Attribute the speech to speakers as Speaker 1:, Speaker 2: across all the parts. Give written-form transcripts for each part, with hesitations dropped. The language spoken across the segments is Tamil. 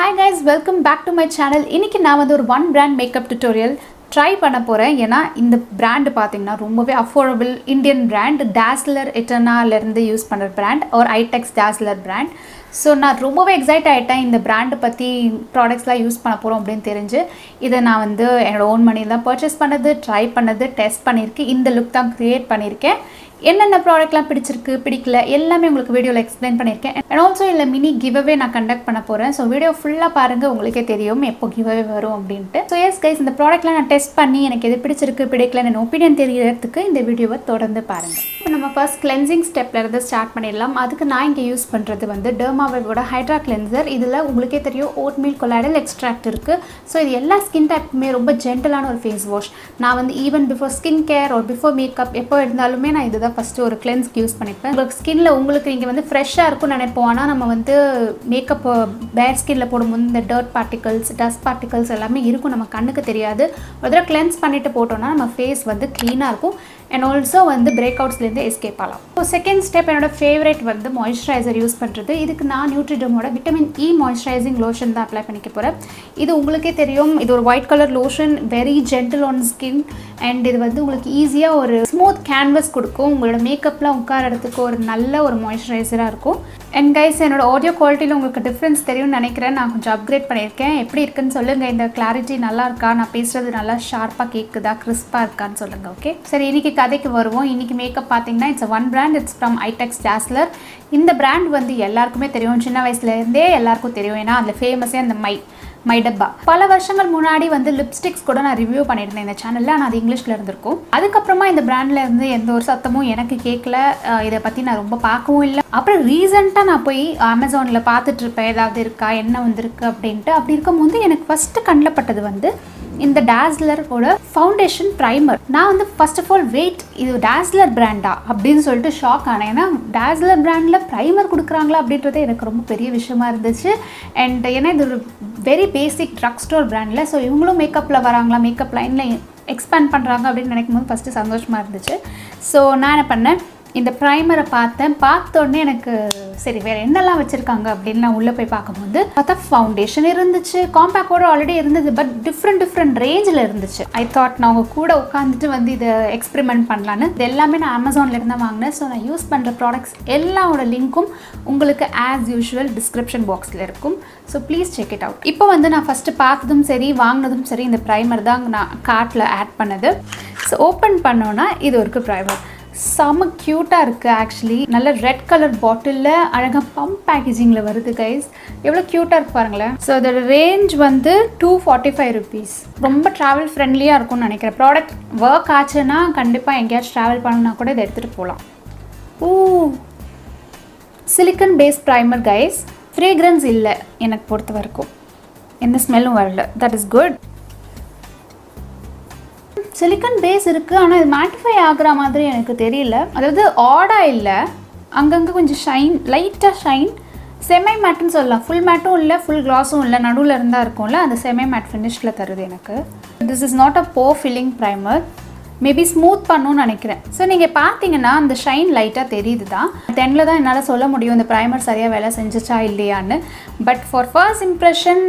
Speaker 1: Hi guys, welcome back to my channel. இன்னைக்கு நான் வந்து ஒரு one brand makeup tutorial try பண்ண போறேன். ஏனா இந்த பிராண்ட் பாத்தீங்கன்னா ரொம்பவே அஃபோர்டபிள் இந்தியன் பிராண்ட் DAZZLER எட்டர்னால இருந்து யூஸ் பண்ற பிராண்ட் ஒரு EYETEX DAZLLER பிராண்ட். ஸோ நான் ரொம்பவே எக்ஸைட் ஆகிட்டேன் இந்த பிராண்டை பற்றி ப்ராடக்ட்ஸ்லாம் யூஸ் பண்ண போகிறோம் அப்படின்னு தெரிஞ்சு இதை நான் வந்து என்னோடய ஓன் மணியில் தான் பர்ச்சேஸ் பண்ணது, ட்ரை பண்ணது, டெஸ்ட் பண்ணியிருக்கேன். இந்த லுக் தான் க்ரியேட் பண்ணியிருக்கேன். என்னென்ன ப்ராடக்ட்லாம் பிடிச்சிருக்கு பிடிக்கல எல்லாமே உங்களுக்கு வீடியோவில் எக்ஸ்பிளைன் பண்ணியிருக்கேன். அண்ட் ஆல்சோ இல்லை மினி கிவ்அவே நான் கண்டக்ட் பண்ண போகிறேன். ஸோ வீடியோ ஃபுல்லாக பாருங்கள், உங்களுக்கே தெரியும் எப்போ கிவ்அவே வரும் அப்படின்ட்டு. ஸோ எஸ் கைஸ், இந்த ப்ராடக்ட்லாம் நான் டெஸ்ட் பண்ணி எனக்கு எது பிடிச்சிருக்கு பிடிக்கலன்னு என் ஒப்பீனியன் தெரியறதுக்கு இந்த வீடியோவை தொடர்ந்து பாருங்கள். இப்போ நம்ம ஃபர்ஸ்ட் கிளென்சிங் ஸ்டெப்பில் இருந்து ஸ்டார்ட் பண்ணிடலாம். அதுக்கு நான் இங்கே யூஸ் பண்ணுறது வந்து DERMAVIVE HYDRA கிளென்சர். இதில் உங்களுக்கே தெரியும் ஓட்மீல் கொலாய்டல் எக்ஸ்ட்ராக்ட் இருக்குது. ஸோ இது எல்லா ஸ்கின் டைப்புக்குமே ரொம்ப ஜென்டலான ஒரு ஃபேஸ் வாஷ். நான் வந்து ஈவன் பிஃபோர் ஸ்கின் கேர் ஒரு பிஃபோர் மேக்கப் எப்போ இருந்தாலுமே நான் இதுதான் ஃபஸ்ட்டு ஒரு கிளென்ஸ்க்கு யூஸ் பண்ணிப்பேன். உங்களுக்கு ஸ்கின்ல உங்களுக்கு இங்கே வந்து ஃப்ரெஷ்ஷாக இருக்கும்னு நினைப்போம். ஆனால் நம்ம வந்து மேக்கப் பேர் ஸ்கின்ல போடும்போது இந்த டர்ட் பார்ட்டிகல்ஸ், டஸ்ட் பார்ட்டிகல்ஸ் எல்லாமே இருக்கும், நம்ம கண்ணுக்கு தெரியாது. ஒரு தடவை கிளென்ஸ் பண்ணிட்டு போட்டோம்னா நம்ம ஃபேஸ் வந்து க்ளீனாக இருக்கும். அண்ட் ஆல்சோ வந்து பிரேக் அவுட்ஸ்லேருந்து எஸ்கேப் ஆகலாம். ஸோ செகண்ட் ஸ்டெப் என்னோட ஃபேவரட் வந்து மாய்ஸ்சரைசர் யூஸ் பண்ணுறது. இதுக்கு நான் நியூட்ரிடர்மோட விட்டமின் இ மாய்ஸ்சரைசிங் லோஷன் தான் அப்ளை பண்ணிக்க போகிறேன். இது உங்களுக்கே தெரியும், இது ஒரு white colour lotion, very gentle on skin. And இது வந்து உங்களுக்கு ஈஸியாக ஒரு ஸ்மூத் கேன்வஸ் கொடுக்கும். உங்களோட மேக்கப்லாம் உட்காரத்துக்கு ஒரு நல்ல ஒரு மாய்ஸ்சரைசராக இருக்கும். அண்ட் கைஸ், என்னோட ஆடியோ குவாலிட்டியில் உங்களுக்கு டிஃப்ரென்ஸ் தெரியும்னு நினைக்கிறேன். நான் கொஞ்சம் அப்கிரேட் பண்ணியிருக்கேன். எப்படி இருக்குன்னு சொல்லுங்கள். இந்த கிளாரிட்டி நல்லா இருக்கா, நான் பேசுகிறது நல்லா ஷார்ப்பாக கேட்குதா, கிறிஸ்பாக இருக்கான்னு சொல்லுங்கள். ஓகே, சரி, இன்றைக்கி கதைக்கு வருவோம். இன்றைக்கி மேக்கப் பார்த்தீங்கன்னா it's one brand, it's from EYETEX DAZZLER. இந்த பிராண்ட் வந்து எல்லாருக்குமே தெரியும், சின்ன வயசுலேருந்தே எல்லாருக்கும் தெரியும். ஏன்னா அதில் ஃபேமஸே அந்த மை டப்பா. பல வருஷங்கள் முன்னாடி வந்து லிப்ஸ்டிக்ஸ் கூட நான் ரிவ்யூ பண்ணியிருந்தேன் இந்த சேனலில். ஆனால் அது இங்கிலீஷில் இருந்திருக்கும். அதுக்கப்புறமா இந்த பிராண்டில் இருந்து எந்த ஒரு சத்தமும் எனக்கு கேட்கல. இதை பற்றி நான் ரொம்ப பார்க்கவும் இல்லை. அப்புறம் ரீசெண்டாக நான் போய் அமேசானில் பார்த்துட்ருப்பேன் ஏதாவது இருக்கா, என்ன வந்திருக்கு அப்படின்ட்டு. அப்படி இருக்கும்போது எனக்கு ஃபஸ்ட்டு கண்ணில் பட்டது வந்து இந்த DAZZLERோட ஃபவுண்டேஷன் ப்ரைமர். நான் வந்து ஃபர்ஸ்ட் ஆஃப் ஆல் வெயிட், இது DAZZLER பிராண்டா அப்படின்னு சொல்லிட்டு ஷாக் ஆனேன். ஏன்னா DAZZLER பிராண்டில் ப்ரைமர் கொடுக்குறாங்களா அப்படின்றதே எனக்கு ரொம்ப பெரிய விஷயமா இருந்துச்சு. அண்ட் ஏன்னா இது ஒரு வெரி பேசிக் ட்ரக் ஸ்டோர் பிராண்டில். ஸோ இவங்களும் மேக்கப்பில் வராங்களா, மேக்கப் லைனில் எக்ஸ்பேண்ட் பண்ணுறாங்க அப்படின்னு நினைக்கும் போது ஃபஸ்ட்டு சந்தோஷமாக இருந்துச்சு. ஸோ நான் என்ன பண்ணேன், இந்த ப்ரைமரை பார்த்தோன்னே எனக்கு சரி வேறு என்னெல்லாம் வச்சுருக்காங்க அப்படின்னு நான் உள்ளே போய் பார்க்கும்போது பார்த்தா ஃபவுண்டேஷன் இருந்துச்சு, காம்பேக்டோட ஆல்ரெடி இருந்தது, பட் டிஃப்ரெண்ட் ரேஞ்சில் இருந்துச்சு. ஐ தாட் நான் உங்கள் கூட உட்காந்துட்டு வந்து இதை எக்ஸ்பெரிமெண்ட் பண்ணலான்னு. இது எல்லாமே நான் அமேசானில் இருந்தால் வாங்கினேன். ஸோ நான் யூஸ் பண்ணுற ப்ராடக்ட்ஸ் எல்லாவோட லிங்க்கும் உங்களுக்கு ஆஸ் யூஷுவல் டிஸ்கிரிப்ஷன் பாக்ஸில் இருக்கும். So please check it out. இப்போ வந்து நான் ஃபஸ்ட்டு பார்த்ததும் சரி வாங்கினதும் சரி இந்த ப்ரைமர் தான் நான் கார்ட்டில் ஆட் பண்ணது. ஸோ ஓப்பன் பண்ணோன்னா இது ஒரு ப்ரைமர் செம்ம க்யூட்டாக இருக்குது. ஆக்சுவலி நல்ல ரெட் கலர் பாட்டிலில் அழகாக பம்ப் பேக்கேஜிங்கில் வருது கைஸ். எவ்வளோ க்யூட்டாக இருக்கு பாருங்களேன். ஸோ அதோட ரேஞ்ச் வந்து 245 rupees. ரொம்ப ட்ராவல் ஃப்ரெண்ட்லியாக இருக்கும்னு நினைக்கிறேன். ப்ராடக்ட் ஒர்க் ஆச்சுன்னா கண்டிப்பாக எங்கேயாச்சும் ட்ராவல் பண்ணணுன்னா கூட இதை எடுத்துகிட்டு போகலாம். Silicone base primer guys. Fragrance இல்லை எனக்கு பொறுத்த வரைக்கும், எந்த ஸ்மெல்லும் வரல. That is good. Silicone base இருக்குது, ஆனால் இது மேட்டிஃபை ஆகிற மாதிரி எனக்கு தெரியல. அதாவது ஆடாக இல்லை, அங்கங்கே கொஞ்சம் ஷைன், லைட்டாக ஷைன். செமை மேட்டுன்னு சொல்லலாம். ஃபுல் மேட்டும் இல்லை, ஃபுல் கிளாஸும் இல்லை, நடுவில் இருந்தால் இருக்கும்ல, அந்த செமை மேட் ஃபினிஷில் தருது எனக்கு. This is not a pore filling primer. Maybe smooth பண்ணணும்னு நினைக்கிறேன். ஸோ நீங்கள் பார்த்தீங்கன்னா அந்த ஷைன் லைட்டாக தெரியுது தான். 10ல் தான் என்னால் சொல்ல முடியும் இந்த ப்ரைமர் சரியாக வேலை செஞ்சிச்சா இல்லையான்னு. But for first impression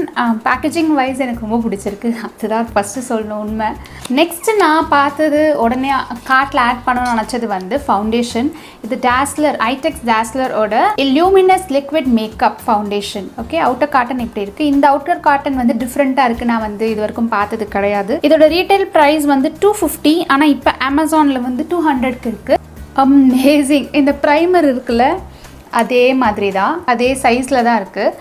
Speaker 1: packaging wise எனக்கு ரொம்ப பிடிச்சிருக்கு. அதுதான் ஃபஸ்ட்டு சொல்லணும் உண்மை. நெக்ஸ்ட்டு நான் பார்த்தது உடனே கார்ட்டில் ஆட் பண்ணணும்னு நினச்சது வந்து ஃபவுண்டேஷன். இது DAZZLER EYETEX DAZZLERோட luminous liquid makeup foundation. Okay, outer cotton இப்படி இருக்குது. இந்த அவுட்டர் காட்டன் வந்து டிஃப்ரெண்ட்டாக இருக்குது. நான் வந்து இது வரைக்கும் பார்த்தது கிடையாது. இதோட ரீட்டைல் ப்ரைஸ் வந்து 250. ஆனால் இப்போ அமேசானில் வந்து 200க்கு இருக்குது. அமேசிங். இந்த ப்ரைமர் இருக்குல்ல, அதே மாதிரி தான், அதே சைஸில் தான் இருக்குது.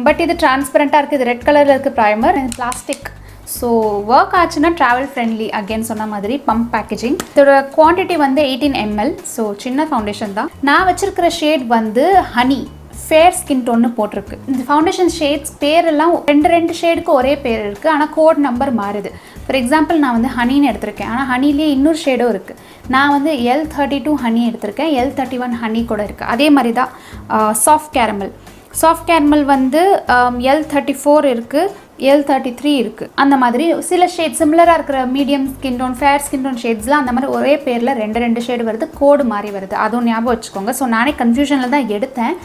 Speaker 1: பட் இது டிரான்ஸ்பரண்ட்டாக இருக்குது. இது ரெட் கலரில் இருக்குது ப்ரைமர், இது பிளாஸ்டிக். ஸோ ஒர்க் ஆச்சுன்னா ட்ராவல் ஃப்ரெண்ட்லி. அகேன் சொன்ன மாதிரி பம்ப் பேக்கேஜிங். இதோட குவான்டிட்டி வந்து 18 ml. ஸோ சின்ன ஃபவுண்டேஷன் தான். நான் வச்சுருக்கிற ஷேட் வந்து ஹனி ஃபேர் ஸ்கின் டோன்னு போட்டிருக்கு. இந்த ஃபவுண்டேஷன் ஷேட்ஸ் பேரெல்லாம் ரெண்டு ஷேடுக்கு ஒரே பேர் இருக்குது, ஆனால் கோட் நம்பர் மாறுது. ஃபார் எக்ஸாம்பிள் நான் வந்து ஹனின்னு எடுத்திருக்கேன், ஆனால் ஹனிலேயே இன்னொரு ஷேடும் இருக்குது. நான் வந்து L32 ஹனி எடுத்திருக்கேன், L31 ஹனி கூட இருக்குது. அதே மாதிரி தான் சாஃப்ட் கேரமல் வந்து L34 இருக்குது, L33 இருக்குது. அந்த மாதிரி சில ஷேட் சிமிலராக இருக்கிற medium skin tone, fair skin tone ஷேட்ஸ்லாம் அந்த மாதிரி ஒரே பேரில் ரெண்டு ஷேடு வருது, கோடு மாறி வருது. அதுவும் ஞாபகம் வச்சுக்கோங்க. ஸோ நானே கன்ஃபியூஷனில் தான் எடுத்தேன்.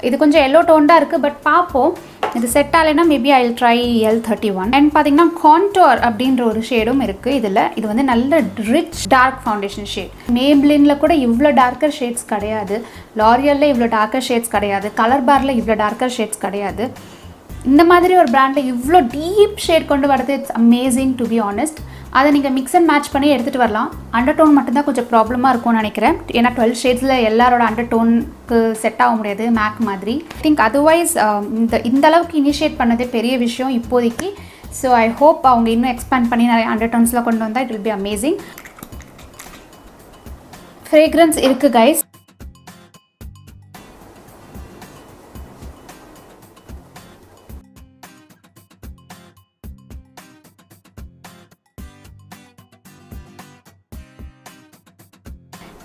Speaker 1: இது கொஞ்சம் எல்லோ டோன்டாக இருக்குது, பட் பார்ப்போம். இது செட் ஆகலைன்னா maybe I will try L31. And பார்த்தீங்கன்னா கான்டோர் அப்படின்ற ஒரு ஷேடும் இருக்குது இதில். இது வந்து நல்ல ரிச் டார்க் ஃபவுண்டேஷன் ஷேட். மேப்ளினில் கூட இவ்வளோ டார்க்கர் ஷேட்ஸ் கிடையாது, லாரியலில் இவ்வளோ டார்க்கர் ஷேட்ஸ் கிடையாது, கலர் பாரில் இவ்வளோ டார்க்கர் ஷேட்ஸ் கிடையாது. இந்த மாதிரி ஒரு பிராண்டில் இவ்வளோ டீப் ஷேட் கொண்டு வரது it's amazing to be honest. அதை நீங்கள் மிக்ஸ் அண்ட் மேட்ச் பண்ணி எடுத்துகிட்டு வரலாம். அண்டர்டோன் மட்டும்தான் கொஞ்சம் ப்ராப்ளமாக இருக்கும்னு நினைக்கிறேன். ஏன்னா 12 ஷேட்ஸில் எல்லாரோட அண்டர்டோனுக்கு செட் ஆக முடியாது மேக் மாதிரி. ஐ திங்க் அதர்வைஸ் இந்த அளவுக்கு இனிஷியேட் பண்ணதே பெரிய விஷயம் இப்போதைக்கு. ஸோ ஐ ஹோப் அவங்க இன்னும் எக்ஸ்பேண்ட் பண்ணி நிறைய அண்டர்டோன்ஸ்லாம் கொண்டு வந்தால் it will be amazing. Fragrance இருக்குது கைஸ்.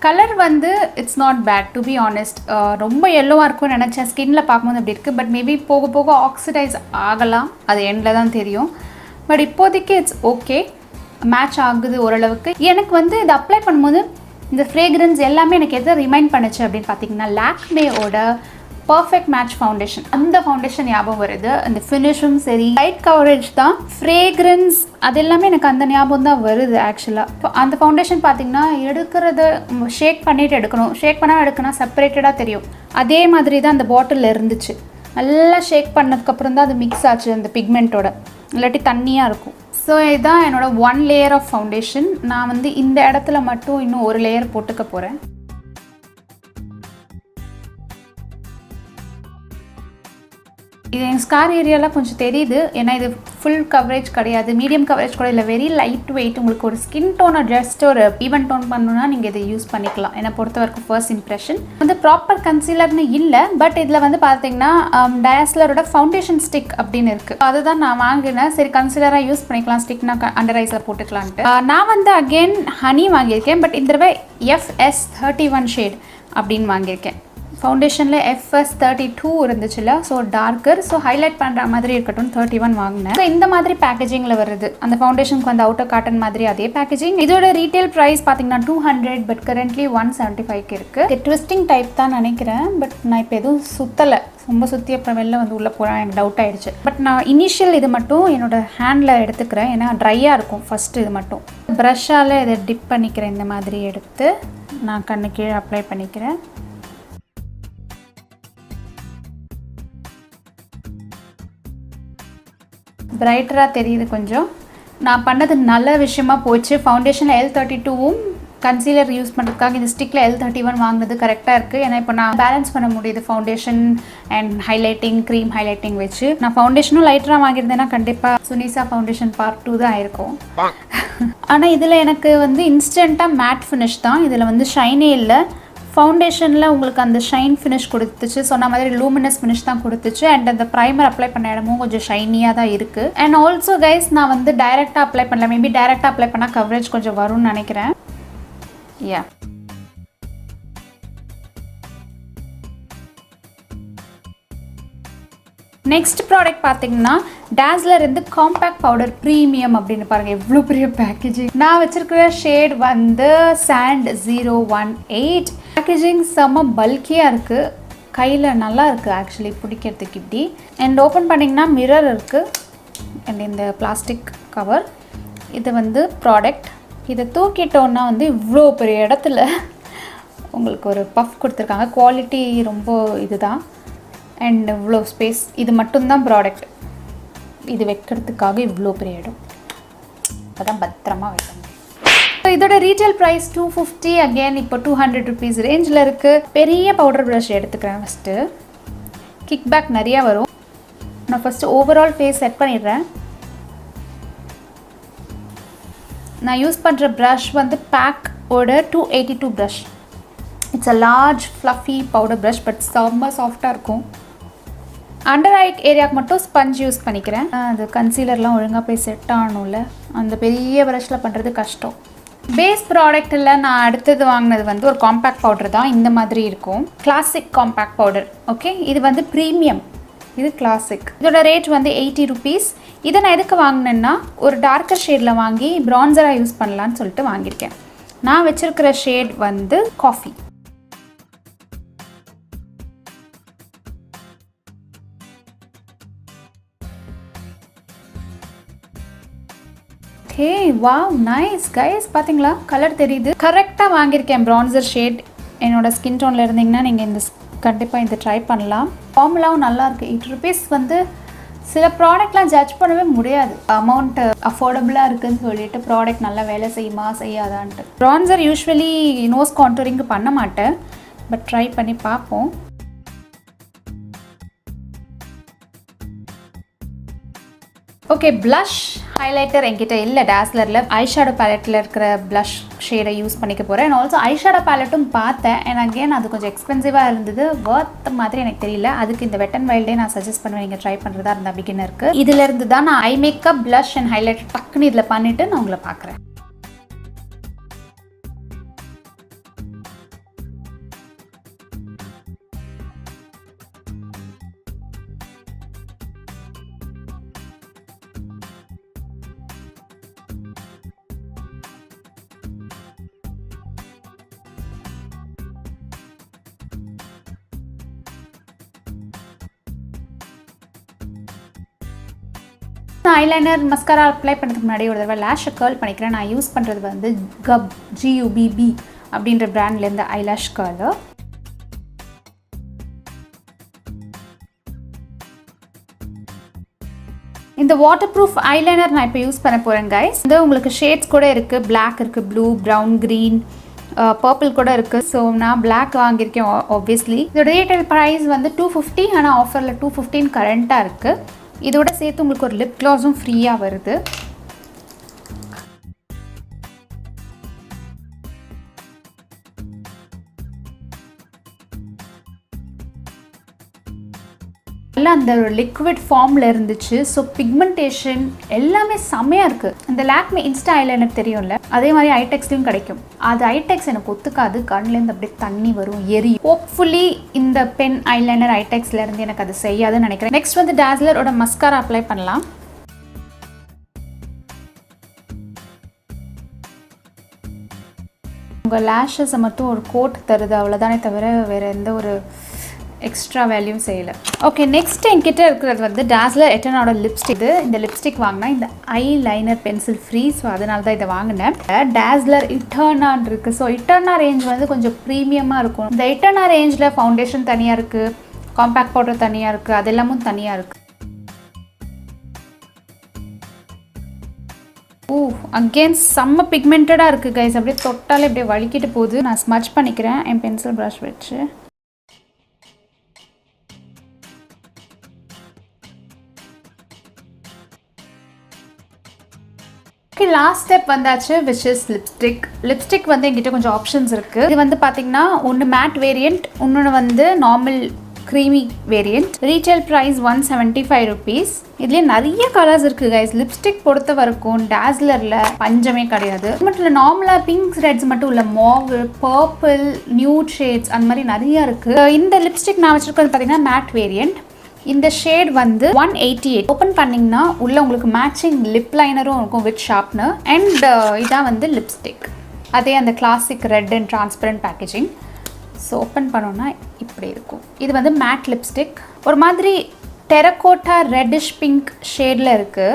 Speaker 1: கலர் வந்து it's not bad to be honest. ரொம்ப எல்லோவாக இருக்கும்னு நினச்சேன், ஸ்கின்னில் பார்க்கும்போது அப்படி இருக்குது. பட் மேபி போக போக ஆக்சிடைஸ் ஆகலாம், அது எண்டில் தான் தெரியும். பட் இப்போதைக்கு இட்ஸ் ஓகே, மேட்ச் ஆகுது ஓரளவுக்கு. எனக்கு வந்து இது அப்ளை பண்ணும்போது இந்த ஃப்ரேக்ரன்ஸ் எல்லாமே எனக்கு எதை ரிமைண்ட் பண்ணுச்சு அப்படின்னு பார்த்தீங்கன்னா லாக்மேவோட பர்ஃபெக்ட் மேட்ச் ஃபவுண்டேஷன். அந்த ஃபவுண்டேஷன் ஞாபகம் வருது. அந்த ஃபினிஷும் சரி, லைட் கவரேஜ் தான், ஃப்ரேக்ரன்ஸ் அது எல்லாமே எனக்கு அந்த ஞாபகம் தான் வருது ஆக்சுவலாக. இப்போ அந்த ஃபவுண்டேஷன் பார்த்தீங்கன்னா எடுக்கிறத ஷேக் பண்ணிவிட்டு எடுக்கணும், ஷேக் பண்ணால் எடுக்கணும் செப்பரேட்டடாக தெரியும். அதே மாதிரி தான் அந்த பாட்டிலில் இருந்துச்சு. நல்லா ஷேக் பண்ணதுக்கப்புறம் தான் அது மிக்ஸ் ஆச்சு அந்த பிக்மெண்ட்டோட, இல்லாட்டி தண்ணியாக இருக்கும். ஸோ இதுதான் என்னோட 1 லேயர் ஆஃப் ஃபவுண்டேஷன். நான் வந்து இந்த இடத்துல மட்டும் இன்னும் ஒரு லேயர் போட்டுக்க போகிறேன். இது என் ஸ்கார் ஏரியாலாம் கொஞ்சம் தெரியுது, ஏன்னா இது ஃபுல் கவரேஜ் கிடையாது, மீடியம் கவரேஜ் கூட இல்லை, வெரி லைட் வெயிட். உங்களுக்கு ஒரு ஸ்கின் டோனை ஜஸ்ட் ஒரு ஈவன் டோன் பண்ணணுன்னா நீங்கள் இதை யூஸ் பண்ணிக்கலாம். என்னை பொறுத்த வரைக்கும் ஃபர்ஸ்ட் இம்ப்ரெஷன் வந்து ப்ராப்பர் கன்சீலர்னு இல்லை. பட் இதில் வந்து பார்த்தீங்கன்னா DAZZLERோட ஃபவுண்டேஷன் ஸ்டிக் அப்படின்னு இருக்குது, அதுதான் நான் வாங்கினேன். சரி கன்சீலராக யூஸ் பண்ணிக்கலாம், ஸ்டிக்னா அண்டர் ஐஸில் போட்டுக்கலான்ட்டு. நான் வந்து அகெயின் ஹனி வாங்கியிருக்கேன், பட் இந்த தடவை FS31 ஷேட் அப்படின்னு வாங்கியிருக்கேன். ஃபவுண்டேஷனில் FS32 இருந்துச்சுல்ல, ஸோ டார்க்கர், ஸோ ஹைலைட் பண்ணுற மாதிரி இருக்கட்டும் 31 வாங்கினேன். ஸோ இந்த மாதிரி பேக்கேஜிங்கில் வருது. அந்த ஃபவுண்டேஷனுக்கு வந்து அவுட்டர் காட்டன் மாதிரி அதே பேக்கேஜிங். இதோட ரீட்டைல் ப்ரைஸ் பார்த்தீங்கன்னா 200, பட் கரண்ட்லி 175 இருக்குது. இது ட்விஸ்டிங் டைப் தான் நினைக்கிறேன், பட் நான் இப்போ எதுவும் சுற்றலை, ரொம்ப சுற்றி அப்புறம் வெளில வந்து உள்ளே போகிறேன், எனக்கு டவுட் ஆகிடுச்சு. பட் நான் இனிஷியல் இது மட்டும் என்னோட ஹேண்டில் எடுத்துக்கிறேன், ஏன்னா ட்ரையாக இருக்கும் ஃபஸ்ட்டு. இது மட்டும் ப்ரஷ்ஷால் இதை டிப் பண்ணிக்கிறேன். இந்த மாதிரி எடுத்து நான் கண்ணு கீழே அப்ளை பண்ணிக்கிறேன். பிரைட்டராக தெரியுது கொஞ்சம். நான் பண்ணது நல்ல விஷயமா போச்சு. ஃபவுண்டேஷனில் L32வும் கன்சீலர் யூஸ் பண்ணுறதுக்காக இந்த ஸ்டிக்கில் L31 வாங்கினது கரெக்டாக இருக்குது. ஏன்னா இப்போ நான் பேலன்ஸ் பண்ண முடியுது foundation and highlighting, cream highlighting வச்சு. நான் ஃபவுண்டேஷனும் லைட்டராக வாங்கியிருந்தேன்னா கண்டிப்பாக சுனிசா ஃபவுண்டேஷன் பார்ட் 2 தான் ஆயிருக்கும். ஆனால் இதில் எனக்கு வந்து இன்ஸ்டண்ட்டாக மேட் ஃபினிஷ் தான், இதில் வந்து ஷைனே இல்லை. ஃபவுண்டேஷனில் உங்களுக்கு அந்த ஷைன் ஃபினிஷ் கொடுத்துச்சு, சொன்ன மாதிரி லூமினஸ் ஃபினிஷ் தான் கொடுத்துச்சு. அண்ட் அந்த ப்ரைமர் அப்ளை பண்ண இடமும் கொஞ்சம் ஷைனியாக தான் இருக்குது. அண்ட் ஆல்சோ கைஸ் நான் வந்து டைரெக்டாக அப்ளை பண்ணல, மேபி டைரெக்டாக அப்ளை பண்ணால் கவரேஜ் கொஞ்சம் வரும்னு நினைக்கிறேன். யா நெக்ஸ்ட் ப்ராடக்ட் பார்த்தீங்கன்னா DAZZLER இருந்து காம்பேக்ட் பவுடர் ப்ரீமியம் அப்படின்னு பாருங்கள், எவ்வளோ பெரிய பேக்கேஜிங். நான் வச்சுருக்கிற ஷேட் வந்து Sand 018. பேக்கேஜிங் செம்ம பல்கியாக இருக்குது, கையில் நல்லா இருக்குது ஆக்சுவலி பிடிக்கிறதுக்கு இப்படி. அண்ட் ஓப்பன் பண்ணிங்கன்னா மிரர் இருக்குது அண்ட் இந்த பிளாஸ்டிக் கவர். இது வந்து ப்ராடக்ட். இதை தூக்கிட்டோன்னா வந்து இவ்வளோ பெரிய இடத்துல உங்களுக்கு ஒரு பஃப் கொடுத்துருக்காங்க. குவாலிட்டி ரொம்ப இதுதான். அண்ட் இவ்வளோ ஸ்பேஸ், இது மட்டும்தான் ப்ராடக்ட். இது வைக்கிறதுக்காக இவ்வளோ பெரிய இடம், அப்போதான் பத்திரமா வைக்கணும். இதோட ரீட்டைல் ப்ரைஸ் 250. அகெயின் இப்போ 200 rupees ரேஞ்சில் இருக்குது. பெரிய பவுடர் ப்ரஷ் எடுத்துக்கிறேன் ஃபஸ்ட்டு. கிக் பேக் நிறையா வரும். நான் ஃபஸ்ட்டு ஓவரால் ஃபேஸ் செட் பண்ணிடுறேன். நான் யூஸ் பண்ணுற ப்ரஷ் வந்து பேக்கோட 282 brush. It's a large fluffy powder brush, but செம்ம சாஃப்டாக இருக்கும். அண்டர் ஐ ஏரியாவுக்கு மட்டும் ஸ்பஞ்ச் யூஸ் பண்ணிக்கிறேன். அது கன்சீலர்லாம் ஒழுங்காக போய் செட் ஆகணும்ல, அந்த பெரிய ப்ரஷில் பண்ணுறது கஷ்டம். பேஸ் ப்ராடக்ட்டில் நான் அடுத்தது வாங்கினது வந்து ஒரு காம்பேக்ட் பவுடர் தான். இந்த மாதிரி இருக்கும், கிளாசிக் காம்பேக்ட் பவுடர். ஓகே, இது வந்து ப்ரீமியம், இது கிளாசிக். இதோட ரேட் வந்து 80 rupees. இதை நான் எதுக்கு வாங்கினேன்னா ஒரு டார்க்கர் ஷேடில் வாங்கி ப்ரான்சராக யூஸ் பண்ணலான்னு சொல்லிட்டு வாங்கியிருக்கேன். நான் வச்சுருக்கிற ஷேட் வந்து coffee. Okay wow nice guys, பார்த்தீங்களா கலர் தெரியுது. கரெக்டாக வாங்கியிருக்கேன் ப்ரான்சர் ஷேட். என்னோட ஸ்கின் டோனில் இருந்தீங்கன்னா நீங்கள் இந்த கண்டிப்பாக இந்த ட்ரை பண்ணலாம். ஃபார்முலாவும் நல்லாயிருக்கு. 8 rupees வந்து சில ப்ராடக்ட்லாம் ஜட்ஜ் பண்ணவே முடியாது. அமௌண்ட் அஃபோர்டபுளாக இருக்குதுன்னு சொல்லிட்டு ப்ராடக்ட் நல்லா வேலை செய்யுமா செய்யாதான்ட்டு. ப்ரான்சர் யூஸ்வலி நோஸ் கான்டூரிங்கு பண்ண மாட்டேன், பட் ட்ரை பண்ணி பார்ப்போம். ஓகே ப்ளஷ் ஹைலைட்டர் என்கிட்ட இல்லை டாஸ்லரில். ஐஷேடோ பேலட்டில் இருக்கிற ப்ளஷ் ஷேடை யூஸ் பண்ணிக்க போகிறேன். அண்ட் ஆல்சோ ஐஷேடோ பேலட்டும் பார்த்தேன். அண்ட் அகேன் அது கொஞ்சம் எக்ஸ்பென்சிவாக இருந்தது, ஒர்த் மாதிரி எனக்கு தெரியல. அதுக்கு இந்த வெட் அண்ட் வைல்டே நான் சஜஸ்ட் பண்ணுவேன் நீங்கள் ட்ரை பண்ணுறதா இருந்தால் பிகினருக்கு. இதிலேருந்து தான் நான் eye makeup blush and highlighter டக்குன்னு இதில் பண்ணிவிட்டு நான் உங்களை பார்க்குறேன். நான் ஐலைனர் மஸ்காரா அப்ளை பண்ணுறதுக்கு முன்னாடி ஒரு தடவை லேஷை கேர்ள் பண்ணிக்கிறேன். நான் யூஸ் பண்ணுறது வந்து GUBB அப்படின்ற பிராண்ட்லேருந்து ஐலாஷ் கர்லர். இந்த வாட்டர் ப்ரூஃப் ஐலைனர் நான் இப்போ யூஸ் பண்ண போகிறேன் கைஸ். வந்து உங்களுக்கு ஷேட்ஸ் கூட இருக்குது, பிளாக் இருக்குது, ப்ளூ, ப்ரௌன், க்ரீன், பர்பிள் கூட இருக்குது. ஸோ நான் பிளாக் வாங்கியிருக்கேன் ஆப்வியஸ்லி. இதோட ரீட்டைல் ப்ரைஸ் வந்து 250, ஆனால் ஆஃபரில் 215 கரண்ட்டாக இருக்குது. இதோட சேர்த்து உங்களுக்கு ஒரு லிப் க்ளாஸும் ஃப்ரீயாக வருது. எல்லாம் அந்த லிக்விட் ஃபார்மில் இருந்துச்சு. ஸோ பிக்மெண்டேஷன் எல்லாமே செம்மையாக இருக்குது. இந்த லாக்மே இன்ஸ்டா ஐலைனர் தெரியும்ல, அதே மாதிரி ஐடெக்ஸ்லையும் கிடைக்கும். அது ஐடெக்ஸ் எனக்கு ஒத்துக்காது, கண்லேருந்து அப்படியே தண்ணி வரும், எரியும். ஹோப்ஃபுல்லி இந்த பென் ஐலைனர் ஐடெக்ஸ்லேருந்து எனக்கு அது செய்யாதுன்னு நினைக்கிறேன். நெக்ஸ்ட் வந்து டாஸ்லரோட மஸ்காரா அப்ளை பண்ணலாம். உங்கள் லேஷஸை மட்டும் ஒரு கோட் தருது அவ்வளோதானே தவிர வேறு எந்த ஒரு எக்ஸ்ட்ரா வேல்யூம் செய்யலை. ஓகே நெக்ஸ்ட் என்கிட்ட இருக்கிறது வந்து டாஸ்லர் எட்டனோட லிப்ஸ்டிக். இந்த லிப்ஸ்டிக் வாங்கினா இந்த eye liner pencil free, so அதனால தான் இதை வாங்கினேன். டாஸ்லர் இட்டர்னான் இருக்குது. ஸோ இட்டர்னா ரேஞ்ச் வந்து கொஞ்சம் ப்ரீமியமாக இருக்கும். இந்த இட்டர்னா ரேஞ்சில் ஃபவுண்டேஷன் தனியாக இருக்குது, காம்பேக்ட் பவுடர் தனியாக இருக்குது, அது எல்லாமும் தனியாக இருக்குது. அகேன் செம்ம பிக்மெண்டடாக இருக்குது கைஸ். அப்படியே தொட்டாலே அப்படியே வலிக்கிட்டு போகுது. நான் ஸ்மட்ச் பண்ணிக்கிறேன் என் பென்சில் ப்ரஷ் வச்சு. ஓகே லாஸ்ட் ஸ்டெப் வந்தாச்சு, விச் இஸ் லிப்ஸ்டிக். லிப்ஸ்டிக் வந்து என்கிட்ட கொஞ்சம் ஆப்ஷன்ஸ் இருக்குது. இது வந்து பார்த்தீங்கன்னா ஒன்று மேட் வேரியண்ட், இன்னொன்று வந்து normal creamy variant. Retail price 175 rupees. இதுலேயே நிறைய கலர்ஸ் இருக்குது கைஸ். லிப்ஸ்டிக் பொறுத்த வரைக்கும் டாஸ்லரில் பஞ்சமே கிடையாது. மட்டும் இல்லை, நார்மலாக பிங்க் ரெட்ஸ் மட்டும் இல்லை, மாவு, பர்பிள், நியூட் ஷேட்ஸ் அந்த மாதிரி நிறையா இருக்குது. இந்த லிப்ஸ்டிக் நான் வச்சுருக்கிறது பார்த்தீங்கன்னா மேட் வேரியண்ட். இந்த ஷேட் வந்து 188. ஓப்பன் பண்ணிங்கன்னா உள்ளே உங்களுக்கு மேட்சிங் லிப் லைனரும் இருக்கும் வித் ஷார்ப்னர். அண்ட் இதான் வந்து லிப்ஸ்டிக், அதே அந்த classic red and transparent packaging. So open பண்ணோன்னா இப்படி இருக்கும். இது வந்து மேட் லிப்ஸ்டிக், ஒரு மாதிரி டெரகோட்டா ரெட்டிஷ் பிங்க் ஷேடில் இருக்குது.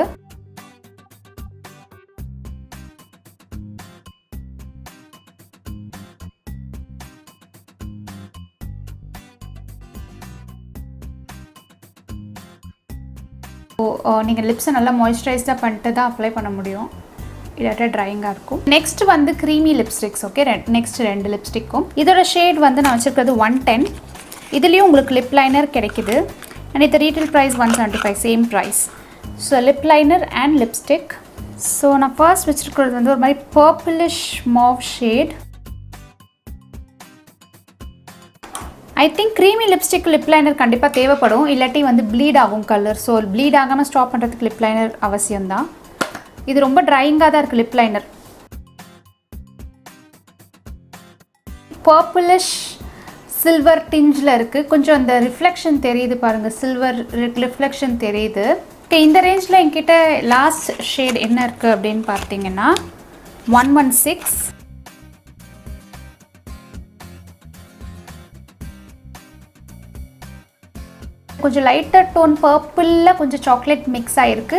Speaker 1: நீங்கள் லிப்ஸை நல்லா மாய்ஸ்சரைஸ்டாக பண்ணிட்டு தான் அப்ளை பண்ண முடியும், இல்லாட்டா ட்ரையிங்காக இருக்கும். நெக்ஸ்ட் வந்து க்ரீமி லிப்ஸ்டிக்ஸ். ஓகே நெக்ஸ்ட் 2 லிப்ஸ்டிக்கும். இதோட ஷேட் வந்து நான் வச்சுருக்கிறது 110. இதுலேயும் உங்களுக்கு லிப் லைனர் கிடைக்குது. அண்ட் இது retail price 175, same price. So lip liner and lipstick. So நான் ஃபர்ஸ்ட் வச்சுருக்கிறது வந்து ஒரு மாதிரி purplish mauve shade. I think creamy lipstick lip liner கண்டிப்பாக தேவைப்படும், இல்லாட்டி வந்து ப்ளீட் ஆகும் கலர். ஸோ ப்ளீட் ஆகாமல் ஸ்டாப் பண்ணுறதுக்கு லிப் லைனர் அவசியம்தான். இது ரொம்ப ட்ரையிங்காக தான் இருக்குது லிப் லைனர். பர்பிளிஷ் சில்வர் டிஞ்சில் இருக்குது. கொஞ்சம் அந்த ரிஃப்ளெக்ஷன் தெரியுது பாருங்கள், சில்வர் ரிஃப்ளெக்ஷன் தெரியுது. ஓகே இந்த ரேஞ்சில் என்கிட்ட லாஸ்ட் ஷேட் என்ன இருக்குது அப்படின்னு பார்த்தீங்கன்னா 116. கொஞ்சம் லைட்டர் டோன் பர்பிளில் கொஞ்சம் சாக்லேட் மிக்ஸ் ஆகிருக்கு.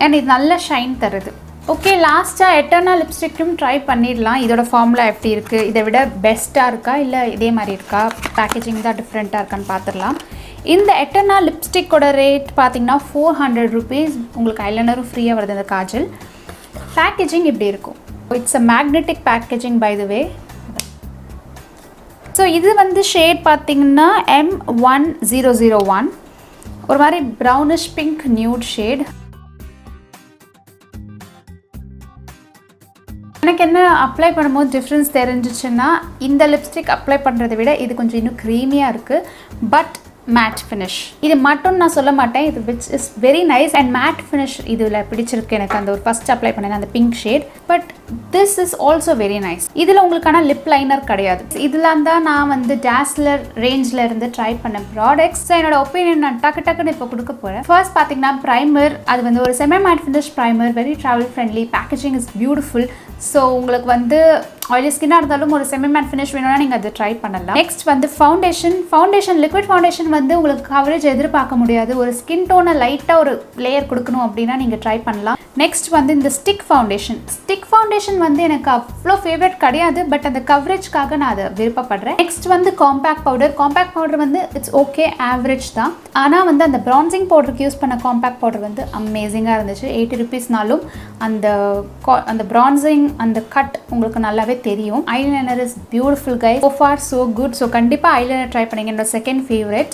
Speaker 1: அண்ட் இது நல்ல ஷைன் தருது. ஓகே, லாஸ்ட்டாக எட்டர்னா லிப்ஸ்டிக்கும் ட்ரை பண்ணிடலாம். இதோட ஃபார்முலா எப்படி இருக்குது, இதை விட பெஸ்ட்டாக இருக்கா இல்லை இதே மாதிரி இருக்கா, பேக்கேஜிங் தான் டிஃப்ரெண்ட்டாக இருக்கான்னு பார்த்துடலாம். இந்த எட்டர்னா லிப்ஸ்டிக்கோட ரேட் பார்த்தீங்கன்னா 400 rupees. உங்களுக்கு ஐலைனரும் ஃப்ரீயாக வருது இந்த காஜல். பேக்கேஜிங் இப்படி இருக்கும். It's a magnetic packaging by the way. So இது வந்து ஷேட் பார்த்தீங்கன்னா M1001, ஒரு மாதிரி ப்ரௌனிஷ் பிங்க் நியூட் ஷேட். எனக்கு என்ன அப்ளை பண்ணும்போது டிஃப்ரென்ஸ் தெரிஞ்சிச்சுன்னா, இந்த லிப்ஸ்டிக் அப்ளை பண்ணுறதை விட இது கொஞ்சம் இன்னும் க்ரீமியாக இருக்குது. பட் மேட் ஃபினிஷ் இது மட்டும் நான் சொல்ல மாட்டேன், இது which is very nice. And matte finish இதில் பிடிச்சிருக்கு எனக்கு. அந்த ஒரு ஃபஸ்ட் அப்ளை பண்ணேன் அந்த pink shade. But this is also very nice. இதில் உங்களுக்கான லிப் லைனர் கிடையாது. இதெல்லாம் தான் நான் வந்து டாஸ்லர் ரேஞ்சில் இருந்து ட்ரை பண்ண ப்ராடக்ட்ஸ். என்னோட ஒப்பீனியன் நான் டக்குன்னு இப்போ கொடுக்க போகிறேன். ஃபர்ஸ்ட் பார்த்தீங்கன்னா ப்ரைமர். அது வந்து ஒரு semi matte finish primer, very travel friendly, packaging is beautiful. So உங்களுக்கு வந்து ஆயிலி ஸ்கின்னாக இருந்தாலும் ஒரு செமி மேட் ஃபினிஷ் வேணும்னா நீங்கள் அதை ட்ரை பண்ணலாம். நெக்ஸ்ட் வந்து ஃபவுண்டேஷன் லிக்விட் ஃபவுண்டேஷன் வந்து உங்களுக்கு கவரேஜ் எதிர்பார்க்க முடியாது. ஒரு ஸ்கின் டோனை லைட்டாக ஒரு லேயர் கொடுக்கணும் அப்படின்னா நீங்கள் ட்ரை பண்ணலாம். நெக்ஸ்ட் வந்து இந்த ஸ்டிக் ஃபவுண்டேஷன் வந்து எனக்கு அவ்வளோ ஃபேவரட் கிடையாது. பட் அந்த கவரேஜ்க்காக நான் அதை விருப்பப்படுறேன். நெக்ஸ்ட் வந்து காம்பேக்ட் பவுடர் வந்து இட்ஸ் ஓகே, ஆவரேஜ் தான். ஆனால் வந்து அந்த ப்ரான்சிங் பவுடருக்கு யூஸ் பண்ண காம்பேக்ட் பவுடர் வந்து அமேசிங்காக இருந்துச்சு. 80 rupeesனாலும் அந்த ப்ரான்சிங் அந்த கட் உங்களுக்கு நல்லாவே தெரியும். Eyeliner is beautiful guys. So far so good. So கண்டிப்பாக ஐலைனர் ட்ரை பண்ணிங்க. என்னோட செகண்ட் ஃபேவரட்.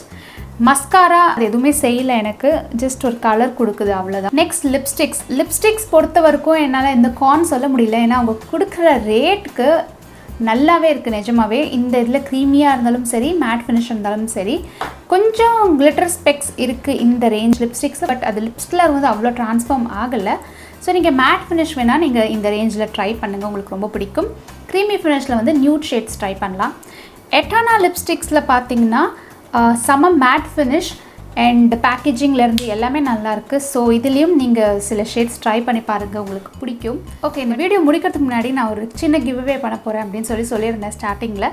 Speaker 1: மஸ்காரா அது எதுவுமே செய்யலை எனக்கு, ஜஸ்ட் ஒரு கலர் கொடுக்குது அவ்வளோதான். நெக்ஸ்ட் லிப்ஸ்டிக்ஸ் பொறுத்த வரைக்கும் என்னால் இந்த கான் சொல்ல முடியல. ஏன்னா அவங்க கொடுக்குற ரேட்டுக்கு நல்லாவே இருக்குது நிஜமாவே. இந்த இதில் க்ரீமியாக இருந்தாலும் சரி, மேட் ஃபினிஷ் இருந்தாலும் சரி, கொஞ்சம் கிளிட்டர் ஸ்பெக்ஸ் இருக்குது இந்த ரேஞ்ச் லிப்ஸ்டிக்ஸ். பட் அது லிப்ஸ் கலர் வந்து அவ்வளோ ட்ரான்ஸ்ஃபார்ம் ஆகலை. ஸோ நீங்கள் மேட் ஃபினிஷ் வேணால் நீங்கள் இந்த ரேஞ்சில் ட்ரை பண்ணுங்கள், உங்களுக்கு ரொம்ப பிடிக்கும். க்ரீமி ஃபினிஷில் வந்து நியூட் ஷேட்ஸ் ட்ரை பண்ணலாம். எட்டானா லிப்ஸ்டிக்ஸில் பார்த்தீங்கன்னா செம மேட் ஃபினிஷ் அண்ட் பேக்கேஜிங்லேருந்து எல்லாமே நல்லாயிருக்கு. ஸோ இதுலேயும் நீங்கள் சில ஷேட்ஸ் ட்ரை பண்ணி பாருங்கள், உங்களுக்கு பிடிக்கும். ஓகே, இந்த வீடியோ முடிக்கிறதுக்கு முன்னாடி நான் ஒரு சின்ன கிவ்அவே பண்ண போகிறேன் அப்படின்னு சொல்லியிருந்தேன் ஸ்டார்டிங்கில்.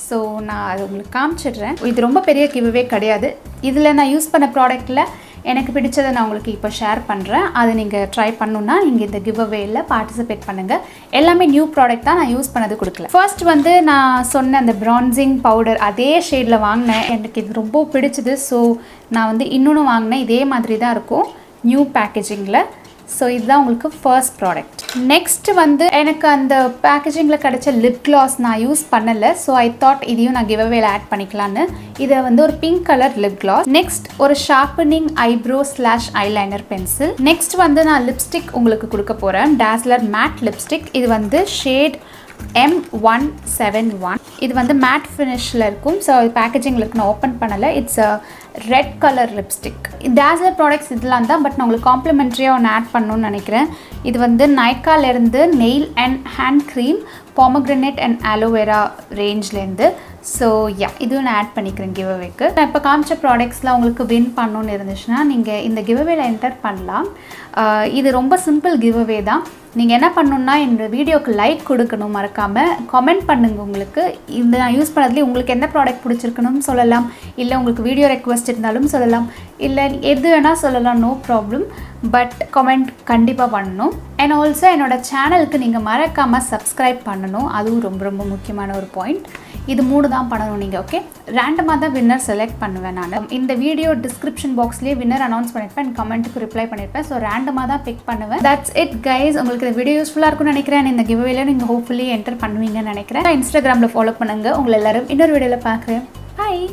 Speaker 1: ஸோ நான் அது உங்களுக்கு காமிச்சிடுறேன். இது ரொம்ப பெரிய கிவ்அவே கிடையாது. இதில் நான் யூஸ் பண்ண ப்ராடக்ட்டில் எனக்கு பிடிச்சதை நான் உங்களுக்கு இப்போ ஷேர் பண்ணுறேன். அதை நீங்கள் ட்ரை பண்ணணுன்னா நீங்கள் இந்த கிவ்அவேயில் பார்ட்டிசிபேட் பண்ணுங்கள். எல்லாமே நியூ ப்ராடக்ட் தான், நான் யூஸ் பண்ணது கொடுக்கல. ஃபர்ஸ்ட் வந்து நான் சொன்ன அந்த ப்ரான்சிங் பவுடர் அதே ஷேடில் வாங்கினேன். எனக்கு இது ரொம்ப பிடிச்சது. ஸோ நான் வந்து இன்னொன்று வாங்கினேன். இதே மாதிரி தான் இருக்கும் நியூ பேக்கேஜிங்கில். ஸோ இதுதான் உங்களுக்கு ஃபர்ஸ்ட் ப்ராடக்ட். நெக்ஸ்ட் வந்து எனக்கு அந்த பேக்கேஜிங்கில் கிடைச்ச லிப் கிளாஸ் நான் யூஸ் பண்ணலை. ஸோ ஐ தாட் இதையும் நான் கிவ்அவேல ஆட் பண்ணிக்கலான்னு. இதை வந்து ஒரு pink colour lip gloss. Next ஒரு sharpening eyebrow / eyeliner pencil. Next வந்து நான் லிப்ஸ்டிக் உங்களுக்கு கொடுக்க போகிறேன். Dazzler matte lipstick. இது வந்து ஷேட் M171. இது வந்து மேட் ஃபினிஷில் இருக்கும். ஸோ பேக்கேஜிங்கில் இருக்கு, நான் ஓப்பன் பண்ணலை. It's a red colour lipstick. Dazller products இதெல்லாம் தான். பட் நான் உங்களுக்கு காம்ப்ளிமெண்ட்ரியாக ஒன்று ஆட் பண்ணணும்னு நினைக்கிறேன். இது வந்து நைக்காலேருந்து nail and hand cream, pomegranate and aloe vera ரேஞ்ச்லேருந்து. ஸோ இதுவும் நான் ஆட் பண்ணிக்கிறேன் கிவ்அவேக்கு. நான் இப்போ காமிச்ச ப்ராடக்ட்ஸில் உங்களுக்கு வின் பண்ணணுன்னு இருந்துச்சுன்னா நீங்கள் இந்த கிவ்அவேல என்டர் பண்ணலாம். இது ரொம்ப சிம்பிள் கிவ்அவே தான். நீங்கள் என்ன பண்ணணுன்னா இந்த வீடியோக்கு லைக் கொடுக்கணும், மறக்காமல் கமெண்ட் பண்ணுங்கள். உங்களுக்கு இந்த நான் யூஸ் பண்ணதுலேயே உங்களுக்கு எந்த ப்ராடக்ட் பிடிச்சிருக்கணும்னு சொல்லலாம், இல்லை உங்களுக்கு வீடியோ ரெக்வஸ்ட் இருந்தாலும் சொல்லலாம், இல்லை எது வேணால் சொல்லலாம், நோ ப்ராப்ளம். பட் கமெண்ட் கண்டிப்பாக பண்ணணும். அண்ட் ஆல்சோ என்னோடய சேனலுக்கு நீங்கள் மறக்காமல் சப்ஸ்கிரைப் பண்ணணும். அதுவும் ரொம்ப ரொம்ப முக்கியமான ஒரு பாயிண்ட். இது 3 தான் பண்ணணும் நீங்கள். ஓகே, ரேண்டமாக தான் வின்னர் செலக்ட் பண்ணுவேன் நான். இந்த வீடியோ டிஸ்கிரிப்ஷன் பாக்ஸ்லேயே வின்னர் அனௌன்ஸ் பண்ணியிருப்பேன் அண்ட் கமெண்ட்டுக்கு ரிப்ளை பண்ணியிருப்பேன். ஸோ ரேண்டமாக தான் பிக் பண்ணுவேன். That's it guys. உங்களுக்கு இந்த வீடியோ யூஸ்ஃபுல்லாக இருக்கும்னு நினைக்கிறேன். இந்த கிவ்அவேல நீங்கள் ஹோப்ஃபுல்லி என்டர் பண்ணுவீங்கன்னு நினைக்கிறேன். இன்ஸ்டாகிராமில் ஃபாலோ பண்ணுங்கள். உங்களை எல்லாரும் இன்னொரு வீடியோவில் பார்க்குறேன். பாய்.